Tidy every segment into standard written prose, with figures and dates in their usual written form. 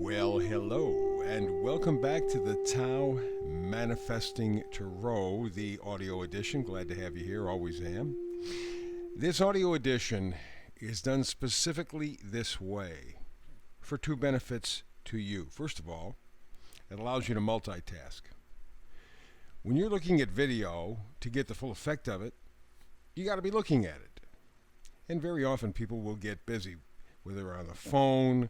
Well, hello, and welcome back to the Tao Manifesting Tarot, the audio edition. Glad to have you here, always am. This audio edition is done specifically this way for two benefits to you. First of all, it allows you to multitask. When you're looking at video, to get the full effect of it, you got to be looking at it. And very often people will get busy, whether they're on the phone,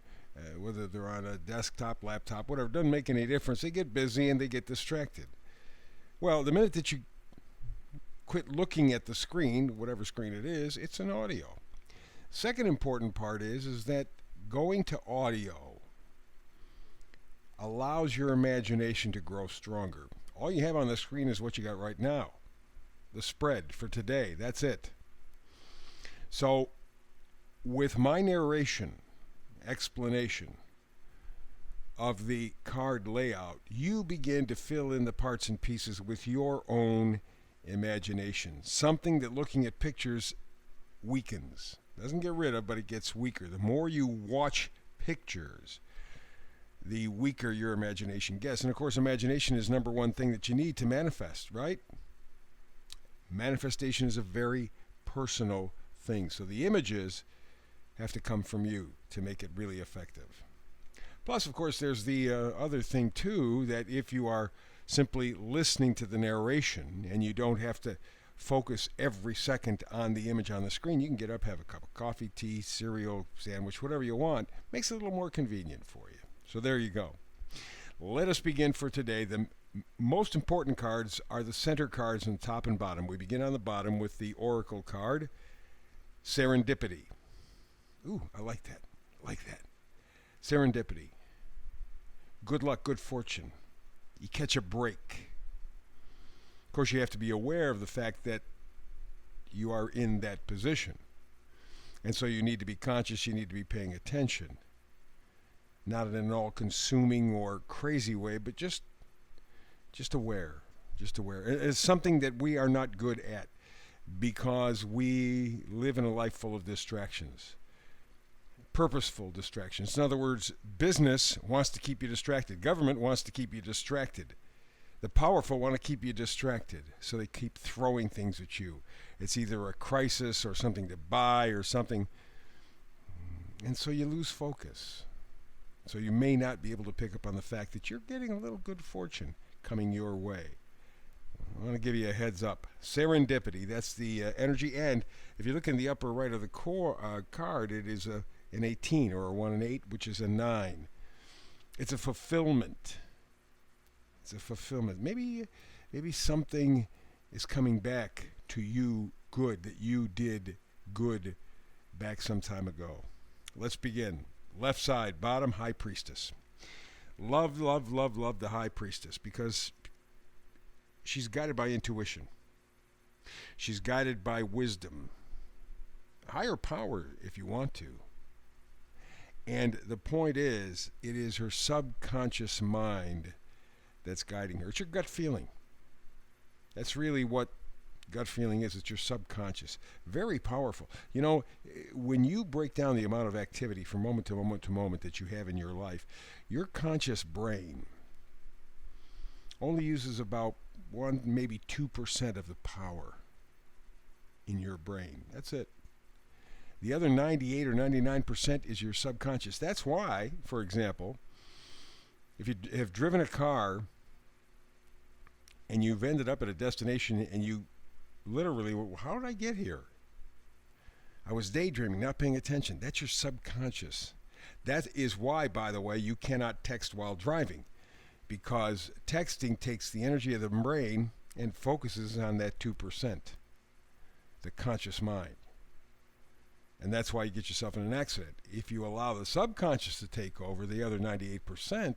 whether they're on a desktop, laptop, whatever. It doesn't make any difference. They get busy and they get distracted. Well, the minute that you quit looking at the screen, whatever screen it is, it's an audio. Second important part is that going to audio allows your imagination to grow stronger. All you have on the screen is what you got right now. The spread for today. That's it. So, with my narration, explanation of the card layout, you begin to fill in the parts and pieces with your own imagination. Something that looking at pictures weakens. Doesn't get rid of, but it gets weaker. The more you watch pictures, the weaker your imagination gets. And of course, imagination is number one thing that you need to manifest, right? Manifestation is a very personal thing. So the images have to come from you to make it really effective. Plus, of course, there's the other thing, too, that if you are simply listening to the narration and you don't have to focus every second on the image on the screen, you can get up, have a cup of coffee, tea, cereal, sandwich, whatever you want. Makes it a little more convenient for you. So there you go. Let us begin for today. The most important cards are the center cards on the top and bottom. We begin on the bottom with the Oracle card, Serendipity. Ooh, I like that. Serendipity. Good luck, good fortune. You catch a break. Of course, you have to be aware of the fact that you are in that position. And so you need to be conscious, you need to be paying attention. Not in an all-consuming or crazy way, but just aware. Just aware. It's something that we are not good at because we live in a life full of distractions. Purposeful distractions. In other words, business wants to keep you distracted. Government wants to keep you distracted. The powerful want to keep you distracted, so they keep throwing things at you. It's either a crisis or something to buy or something, and so you lose focus. So you may not be able to pick up on the fact that you're getting a little good fortune coming your way. I want to give you a heads up. Serendipity, that's the energy. And if you look in the upper right of the card, it is an 18 or a 1 and 8, which is a 9. It's a fulfillment. Maybe something is coming back to you good, that you did good back some time ago. Let's begin. Left side, bottom, High Priestess. Love the High Priestess because she's guided by intuition. She's guided by wisdom. Higher power, if you want to. And the point is, it is her subconscious mind that's guiding her. It's your gut feeling. That's really what gut feeling is. It's your subconscious. Very powerful. You know, when you break down the amount of activity from moment to moment to moment that you have in your life, your conscious brain only uses about 1, maybe 2% of the power in your brain. That's it. The other 98 or 99% is your subconscious. That's why, for example, if you have driven a car and you've ended up at a destination and you literally, well, how did I get here? I was daydreaming, not paying attention. That's your subconscious. That is why, by the way, you cannot text while driving, because texting takes the energy of the brain and focuses on that 2%, the conscious mind. And that's why you get yourself in an accident. If you allow the subconscious to take over the other 98%,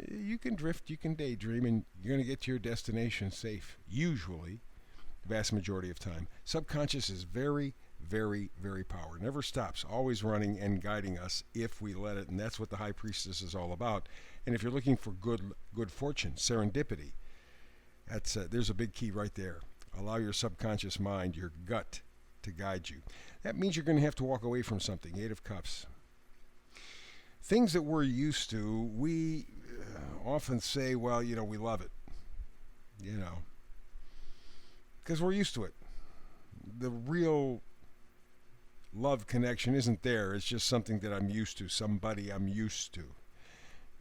you can drift, you can daydream, and you're going to get to your destination safe, usually, the vast majority of time. Subconscious is very, very, very powerful. Never stops, always running and guiding us if we let it, and that's what the High Priestess is all about. And if you're looking for good fortune, serendipity, there's a big key right there. Allow your subconscious mind, your gut, to guide you. That means you're going to have to walk away from something. 8 of Cups. things that we're used to, we often say, well, we love it, you know, because we're used to it. The real love connection isn't there. It's just something that I'm used to, somebody I'm used to.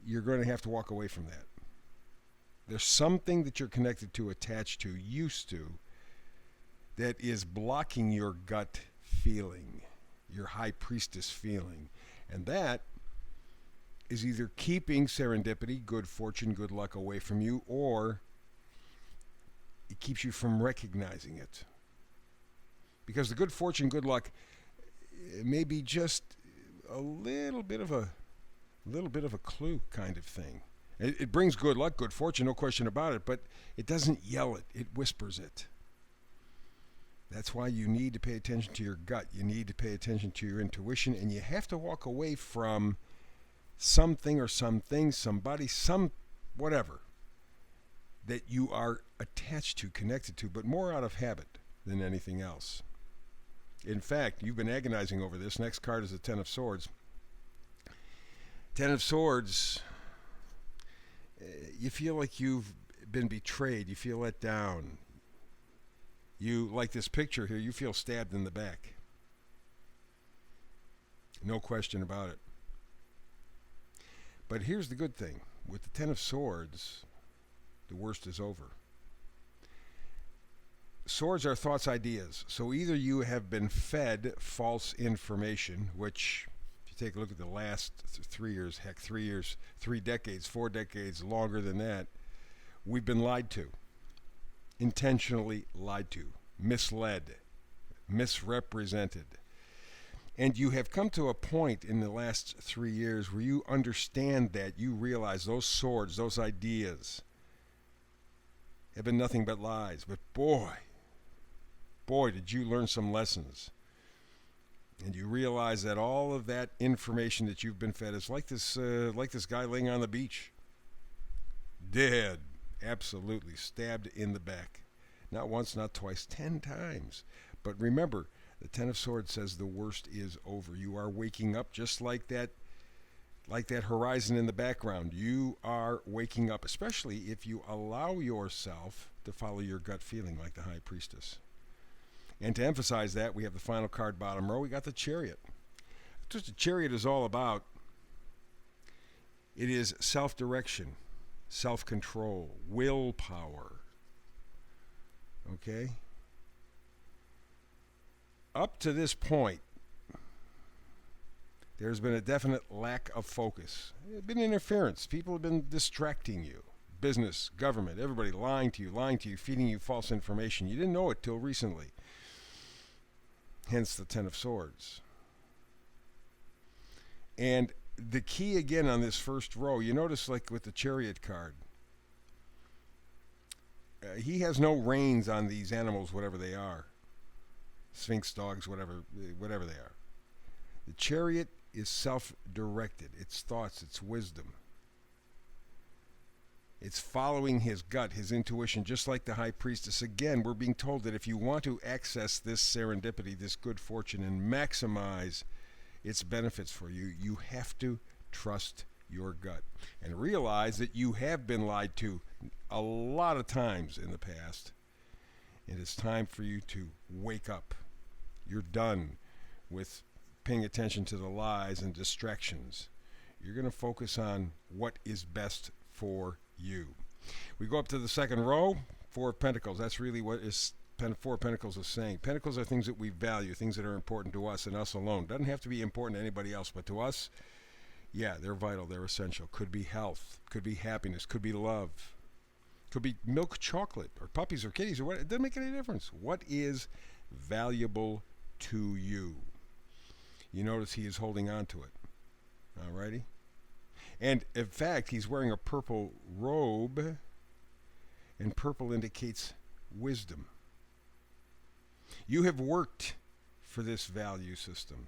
You're going to have to walk away from that. There's something that you're connected to, attached to, used to, that is blocking your gut feeling, your high priestess feeling. And that is either keeping serendipity, good fortune, good luck away from you, or it keeps you from recognizing it. Because the good fortune, good luck may be just a little bit of a clue kind of thing. It brings good luck, good fortune, no question about it, but it doesn't yell it, it whispers it. That's why you need to pay attention to your gut. You need to pay attention to your intuition, and you have to walk away from something or something, somebody, some whatever that you are attached to, connected to, but more out of habit than anything else. In fact, you've been agonizing over this. Next card is the Ten of Swords. Ten of Swords, you feel like you've been betrayed. You feel let down. You, like this picture here, you feel stabbed in the back. No question about it. But here's the good thing. With the Ten of Swords, the worst is over. Swords are thoughts, ideas. So either you have been fed false information, which, if you take a look at the last 3 years, 3 decades, 4 decades, longer than that, we've been lied to. Intentionally lied to, misled, misrepresented. And you have come to a point in the last 3 years where you understand that, you realize those swords, those ideas have been nothing but lies. But boy, did you learn some lessons. And you realize that all of that information that you've been fed is like this guy laying on the beach. Dead. Absolutely. Stabbed in the back. Not once, not twice, 10 times. But remember, the Ten of Swords says the worst is over. You are waking up just like that horizon in the background. You are waking up, especially if you allow yourself to follow your gut feeling like the High Priestess. And to emphasize that, we have the final card, bottom row. We got the Chariot. That's what the Chariot is all about. It is self-direction, self-control, willpower. Okay? Up to this point, there's been a definite lack of focus. There's been interference. People have been distracting you. Business, government, everybody lying to you, feeding you false information. You didn't know it till recently. Hence the Ten of Swords. And the key again on this first row, you notice like with the Chariot card, he has no reins on these animals, whatever they are. Sphinx dogs, whatever they are. The Chariot is self-directed. It's thoughts, it's wisdom. It's following his gut, his intuition, just like the High Priestess. Again, we're being told that if you want to access this serendipity, this good fortune, and maximize its benefits for you, you have to trust your gut and realize that you have been lied to a lot of times in the past. And it's time for you to wake up. You're done with paying attention to the lies and distractions. You're going to focus on what is best for you. We go up to the second row, Four of Pentacles. That's really what Four of Pentacles is saying. Pentacles are things that we value, things that are important to us and us alone. Doesn't have to be important to anybody else, but to us, yeah, they're vital, they're essential. Could be health, could be happiness, could be love, could be milk chocolate, or puppies or kitties, or what. It doesn't make any difference. What is valuable to you? You notice he is holding on to it. Alrighty? And in fact, he's wearing a purple robe, and purple indicates wisdom. You have worked for this value system,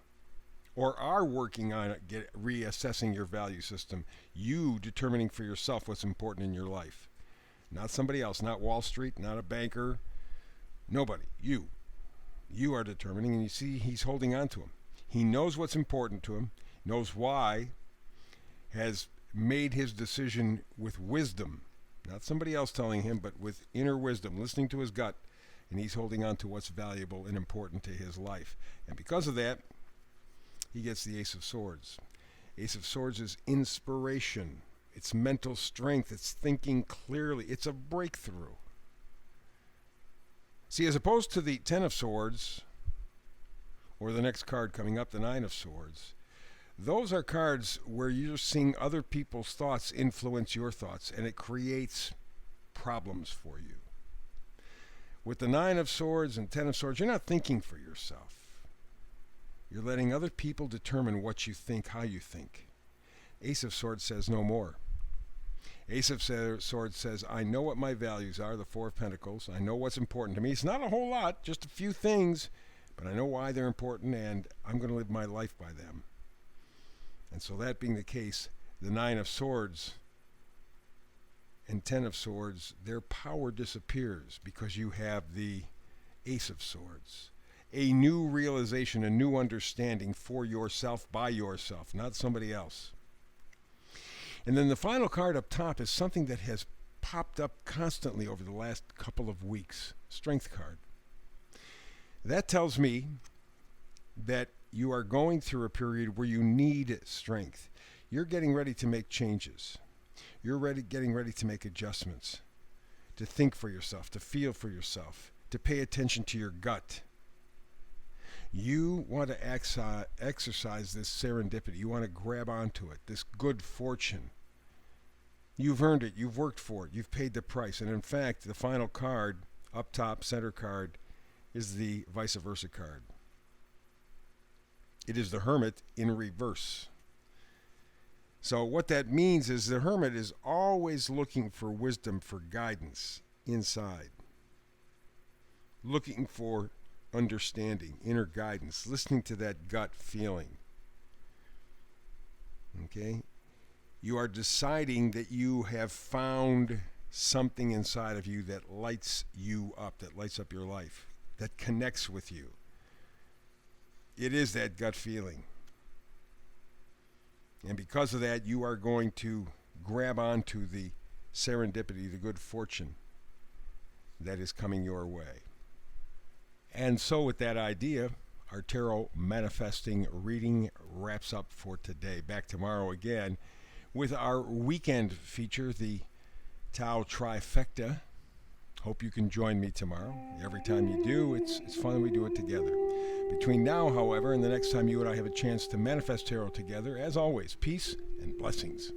or are working on it, reassessing your value system. You determining for yourself what's important in your life. Not somebody else, not Wall Street, not a banker, nobody. You. You are determining, and you see he's holding on to him. He knows what's important to him, knows why, has made his decision with wisdom, not somebody else telling him, but with inner wisdom, listening to his gut, and he's holding on to what's valuable and important to his life. And because of that, he gets the Ace of Swords. Ace of Swords is inspiration. It's mental strength. It's thinking clearly. It's a breakthrough. See, as opposed to the Ten of Swords, or the next card coming up, the Nine of Swords, those are cards where you're seeing other people's thoughts influence your thoughts, and it creates problems for you. With the Nine of Swords and Ten of Swords, you're not thinking for yourself. You're letting other people determine what you think, how you think. Ace of Swords says no more. Ace of Swords says, I know what my values are, the Four of Pentacles. I know what's important to me. It's not a whole lot, just a few things, but I know why they're important, and I'm going to live my life by them. And so that being the case, the Nine of Swords and Ten of Swords, their power disappears because you have the Ace of Swords. A new realization, a new understanding for yourself, by yourself, not somebody else. And then the final card up top is something that has popped up constantly over the last couple of weeks. Strength card. That tells me that you are going through a period where you need strength. You're getting ready to make changes. You're getting ready to make adjustments, to think for yourself, to feel for yourself, to pay attention to your gut. You want to exercise this serendipity. You want to grab onto it, this good fortune. You've earned it. You've worked for it. You've paid the price. And in fact, the final card, up top, center card, is the vice versa card. It is the Hermit in reverse. So what that means is the Hermit is always looking for wisdom, for guidance inside. Looking for understanding, inner guidance, listening to that gut feeling. Okay? You are deciding that you have found something inside of you that lights you up, that lights up your life, that connects with you. It is that gut feeling. And because of that, you are going to grab onto the serendipity, the good fortune that is coming your way. And so with that idea, our tarot manifesting reading wraps up for today. Back tomorrow again with our weekend feature, the Tao Trifecta. Hope you can join me tomorrow. Every time you do, it's fun we do it together. Between now, however, and the next time you and I have a chance to manifest tarot together, as always, peace and blessings.